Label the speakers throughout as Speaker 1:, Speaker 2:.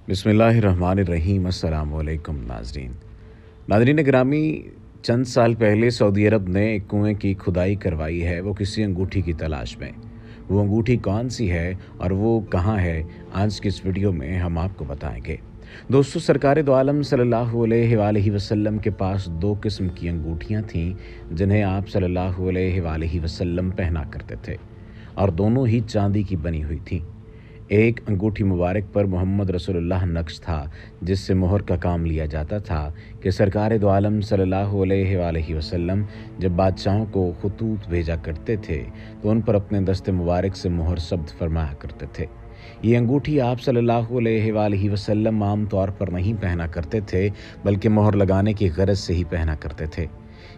Speaker 1: بسم اللہ الرحمن الرحیم۔ السلام علیکم ناظرین گرامی، چند سال پہلے سعودی عرب نے ایک کنویں کی کھدائی کروائی ہے، وہ کسی انگوٹھی کی تلاش میں۔ وہ انگوٹھی کون سی ہے اور وہ کہاں ہے، آج کی اس ویڈیو میں ہم آپ کو بتائیں گے۔ دوستو، سرکار دو عالم صلی اللہ علیہ وآلہ وسلم کے پاس دو قسم کی انگوٹھیاں تھیں جنہیں آپ صلی اللہ علیہ وآلہ وسلم پہنا کرتے تھے، اور دونوں ہی چاندی کی بنی ہوئی تھیں۔ ایک انگوٹھی مبارک پر محمد رسول اللہ نقش تھا، جس سے مہر کا کام لیا جاتا تھا کہ سرکار دو عالم صلی اللہ علیہ وآلہ وسلم جب بادشاہوں کو خطوط بھیجا کرتے تھے تو ان پر اپنے دست مبارک سے مہر ثبت فرمایا کرتے تھے۔ یہ انگوٹھی آپ صلی اللہ علیہ وآلہ وسلم عام طور پر نہیں پہنا کرتے تھے، بلکہ مہر لگانے کی غرض سے ہی پہنا کرتے تھے۔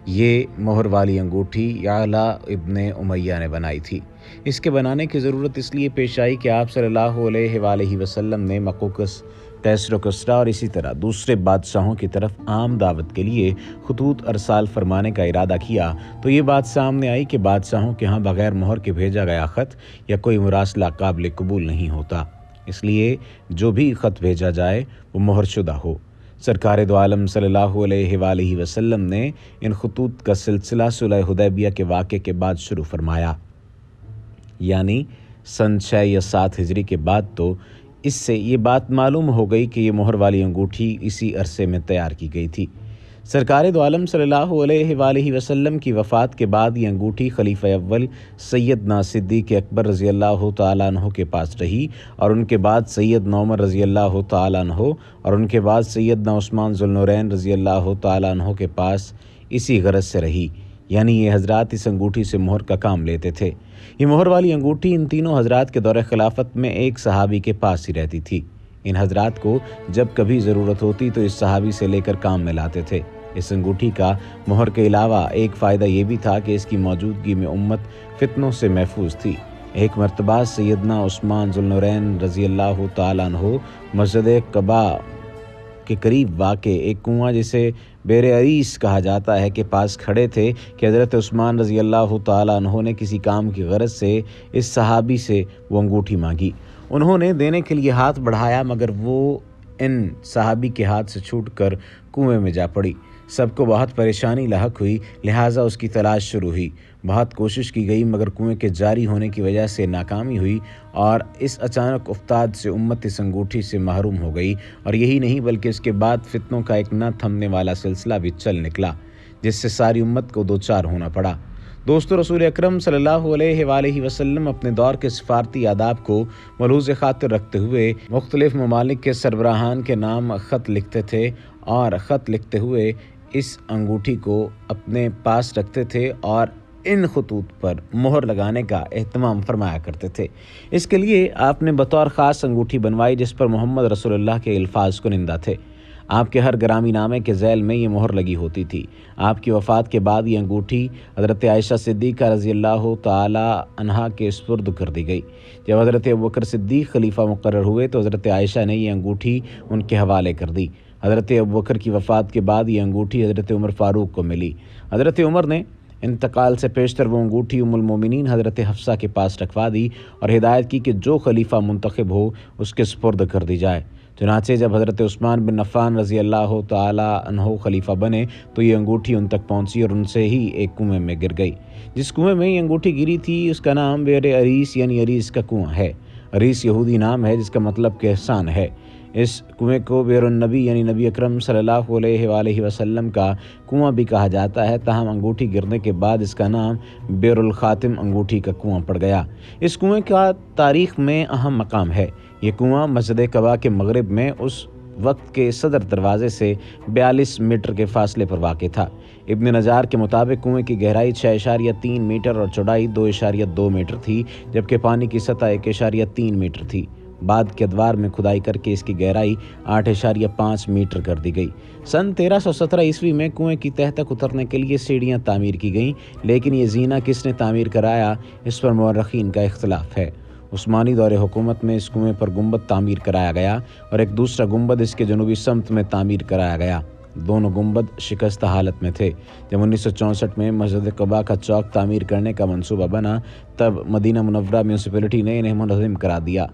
Speaker 1: یہ مہر والی انگوٹھی یعلا ابن امیہ نے بنائی تھی۔ اس کے بنانے کی ضرورت اس لیے پیش آئی کہ آپ صلی اللہ علیہ وآلہ وسلم نے مقوقس، کیسر و کسریٰ اور اسی طرح دوسرے بادشاہوں کی طرف عام دعوت کے لیے خطوط ارسال فرمانے کا ارادہ کیا تو یہ بات سامنے آئی کہ بادشاہوں کے ہاں بغیر مہر کے بھیجا گیا خط یا کوئی مراسلہ قابل قبول نہیں ہوتا، اس لیے جو بھی خط بھیجا جائے وہ مہر شدہ ہو۔ سرکار دو عالم صلی اللہ علیہ وآلہ وسلم نے ان خطوط کا سلسلہ صلح حدیبیہ کے واقعے کے بعد شروع فرمایا، یعنی سن 6 یا 7 ہجری کے بعد۔ تو اس سے یہ بات معلوم ہو گئی کہ یہ مہر والی انگوٹھی اسی عرصے میں تیار کی گئی تھی۔ سرکار دو عالم صلی اللہ علیہ وآلہ وسلم کی وفات کے بعد یہ انگوٹھی خلیفہ اول سیدنا صدیق اکبر رضی اللہ تعالیٰ عنہ کے پاس رہی، اور ان کے بعد سیدنا عمر رضی اللہ تعالیٰ عنہ، اور ان کے بعد سیدنا عثمان ذو النورین رضی اللہ تعالیٰ عنہ کے پاس اسی غرض سے رہی، یعنی یہ حضرات اس انگوٹھی سے مہر کا کام لیتے تھے۔ یہ مہر والی انگوٹھی ان تینوں حضرات کے دور خلافت میں ایک صحابی کے پاس ہی رہتی تھی۔ ان حضرات کو جب کبھی ضرورت ہوتی تو اس صحابی سے لے کر کام میں لاتے تھے۔ اس انگوٹھی کا مہر کے علاوہ ایک فائدہ یہ بھی تھا کہ اس کی موجودگی میں امت فتنوں سے محفوظ تھی۔ ایک مرتبہ سیدنا عثمان ذو النورین رضی اللہ تعالیٰ عنہ مسجد قباء کے قریب واقع ایک کنواں جسے بئر عریس کہا جاتا ہے کے پاس کھڑے تھے کہ حضرت عثمان رضی اللہ تعالیٰ عنہ نے کسی کام کی غرض سے اس صحابی سے وہ انگوٹھی مانگی۔ انہوں نے دینے کے لیے ہاتھ بڑھایا، مگر وہ ان صحابی کے ہاتھ سے چھوٹ کر کنویں میں جا پڑی۔ سب کو بہت پریشانی لاحق ہوئی، لہٰذا اس کی تلاش شروع ہوئی۔ بہت کوشش کی گئی مگر کنویں کے جاری ہونے کی وجہ سے ناکامی ہوئی، اور اس اچانک افتاد سے امت اس انگوٹھی سے محروم ہو گئی۔ اور یہی نہیں بلکہ اس کے بعد فتنوں کا ایک نہ تھمنے والا سلسلہ بھی چل نکلا، جس سے ساری امت کو دوچار ہونا پڑا۔ دوستو، رسول اکرم صلی اللہ علیہ وآلہ وسلم اپنے دور کے سفارتی آداب کو ملحوظ خاطر رکھتے ہوئے مختلف ممالک کے سربراہان کے نام خط لکھتے تھے، اور خط لکھتے ہوئے اس انگوٹھی کو اپنے پاس رکھتے تھے اور ان خطوط پر مہر لگانے کا اہتمام فرمایا کرتے تھے۔ اس کے لیے آپ نے بطور خاص انگوٹھی بنوائی جس پر محمد رسول اللہ کے الفاظ کنندہ تھے۔ آپ کے ہر گرامی نامے کے ذیل میں یہ مہر لگی ہوتی تھی۔ آپ کی وفات کے بعد یہ انگوٹھی حضرت عائشہ صدیقہ رضی اللہ تعالی عنہا کے سپرد کر دی گئی۔ جب حضرت ابوبکر صدیق خلیفہ مقرر ہوئے تو حضرت عائشہ نے یہ انگوٹھی ان کے حوالے کر دی۔ حضرت ابوبکر کی وفات کے بعد یہ انگوٹھی حضرت عمر فاروق کو ملی۔ حضرت عمر نے انتقال سے پیشتر وہ انگوٹھی ام المومنین حضرت حفصہ کے پاس رکھوا دی اور ہدایت کی کہ جو خلیفہ منتخب ہو اس کے سپرد کر دی جائے۔ چنانچہ جب حضرت عثمان بن عفان رضی اللہ تعالی عنہ خلیفہ بنے تو یہ انگوٹھی ان تک پہنچی اور ان سے ہی ایک کنویں میں گر گئی۔ جس کنویں میں یہ انگوٹھی گری تھی اس کا نام بئر عریس یعنی عریس کا کنواں ہے۔ عریس یہودی نام ہے جس کا مطلب کہ احسان ہے۔ اس کنویں کو بئر النبی یعنی نبی اکرم صلی اللہ علیہ وآلہ وسلم کا کنواں بھی کہا جاتا ہے، تاہم انگوٹھی گرنے کے بعد اس کا نام بئر الخاتم انگوٹھی کا کنواں پڑ گیا۔ اس کنویں کا تاریخ میں اہم مقام ہے۔ یہ کنواں مسجد قباء کے مغرب میں اس وقت کے صدر دروازے سے 42 میٹر کے فاصلے پر واقع تھا۔ ابن نجار کے مطابق کنویں کی گہرائی 6.3 میٹر اور چوڑائی 2.2 میٹر تھی، جبکہ پانی کی سطح 1.3 میٹر تھی۔ بعد کے ادوار میں کھدائی کر کے اس کی گہرائی 8.5 میٹر کر دی گئی۔ سن 1317 عیسوی میں کنویں کی تہہ تک اترنے کے لیے سیڑھیاں تعمیر کی گئیں، لیکن یہ زینہ کس نے تعمیر کرایا اس پر مورخین کا اختلاف ہے۔ عثمانی دور حکومت میں اس کنویں پر گنبد تعمیر کرایا گیا اور ایک دوسرا گنبد اس کے جنوبی سمت میں تعمیر کرایا گیا۔ دونوں گنبد شکستہ حالت میں تھے۔ جب 1964 میں مسجد قباء کا چوک تعمیر کرنے کا منصوبہ بنا تب مدینہ منورہ میونسپلٹی نے انہیں منہدم کرا دیا۔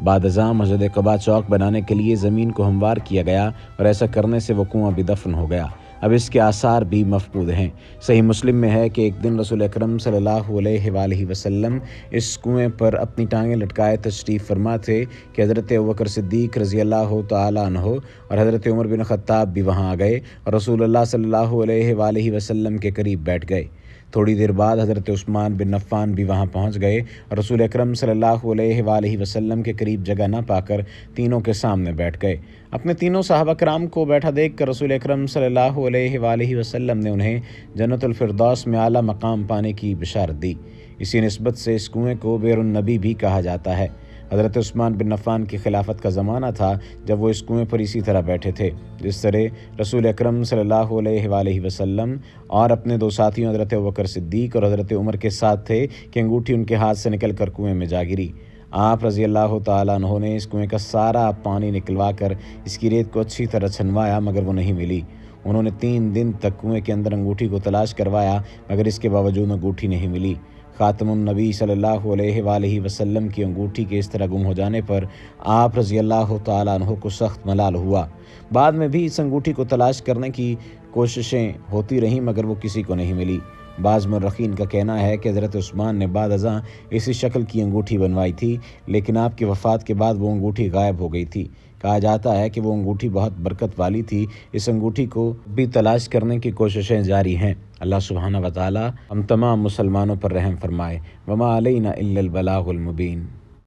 Speaker 1: بعد ازاں مسجد قباء چوک بنانے کے لیے زمین کو ہموار کیا گیا اور ایسا کرنے سے وہ کنواں بھی دفن ہو گیا۔ اب اس کے آثار بھی مفقود ہیں۔ صحیح مسلم میں ہے کہ ایک دن رسول اکرم صلی اللہ علیہ وآلہ وسلم اس کنویں پر اپنی ٹانگیں لٹکائے تشریف فرما تھے کہ حضرت ابوبکر صدیق رضی اللہ تعالیٰ عنہ اور حضرت عمر بن خطاب بھی وہاں آ گئے اور رسول اللہ صلی اللہ علیہ وآلہ وسلم کے قریب بیٹھ گئے۔ تھوڑی دیر بعد حضرت عثمان بن عفان بھی وہاں پہنچ گئے اور رسول اکرم صلی اللہ علیہ وآلہ وسلم کے قریب جگہ نہ پا کر تینوں کے سامنے بیٹھ گئے۔ اپنے تینوں صحابہ کرام کو بیٹھا دیکھ کر رسول اکرم صلی اللہ علیہ وآلہ وسلم نے انہیں جنت الفردوس میں اعلیٰ مقام پانے کی بشارت دی۔ اسی نسبت سے اس کنویں کو بئر النبی بھی کہا جاتا ہے۔ حضرت عثمان بن عفان کی خلافت کا زمانہ تھا جب وہ اس کنویں پر اسی طرح بیٹھے تھے جس طرح رسول اکرم صلی اللہ علیہ وآلہ وسلم اور اپنے دو ساتھیوں حضرت ابوبکر صدیق اور حضرت عمر کے ساتھ تھے کہ انگوٹھی ان کے ہاتھ سے نکل کر کنویں میں جا گری۔ آپ رضی اللہ تعالیٰ عنہ نے اس کنویں کا سارا پانی نکلوا کر اس کی ریت کو اچھی طرح چھنوایا مگر وہ نہیں ملی۔ انہوں نے 3 دن تک کنویں کے اندر انگوٹھی کو تلاش کروایا مگر اس کے باوجود انگوٹھی نہیں ملی۔ خاتم النبی صلی اللہ علیہ وآلہ وسلم کی انگوٹھی کے اس طرح گم ہو جانے پر آپ رضی اللہ تعالیٰ عنہ کو سخت ملال ہوا۔ بعد میں بھی اس انگوٹھی کو تلاش کرنے کی کوششیں ہوتی رہیں مگر وہ کسی کو نہیں ملی۔ بعض مورخین کا کہنا ہے کہ حضرت عثمان نے بعد ازاں اسی شکل کی انگوٹھی بنوائی تھی لیکن آپ کی وفات کے بعد وہ انگوٹھی غائب ہو گئی تھی۔ کہا جاتا ہے کہ وہ انگوٹھی بہت برکت والی تھی۔ اس انگوٹھی کو بھی تلاش کرنے کی کوششیں جاری ہیں۔ اللہ سبحانہ و تعالی ہم تمام مسلمانوں پر رحم فرمائے۔ وما علینا الا البلاغ المبین۔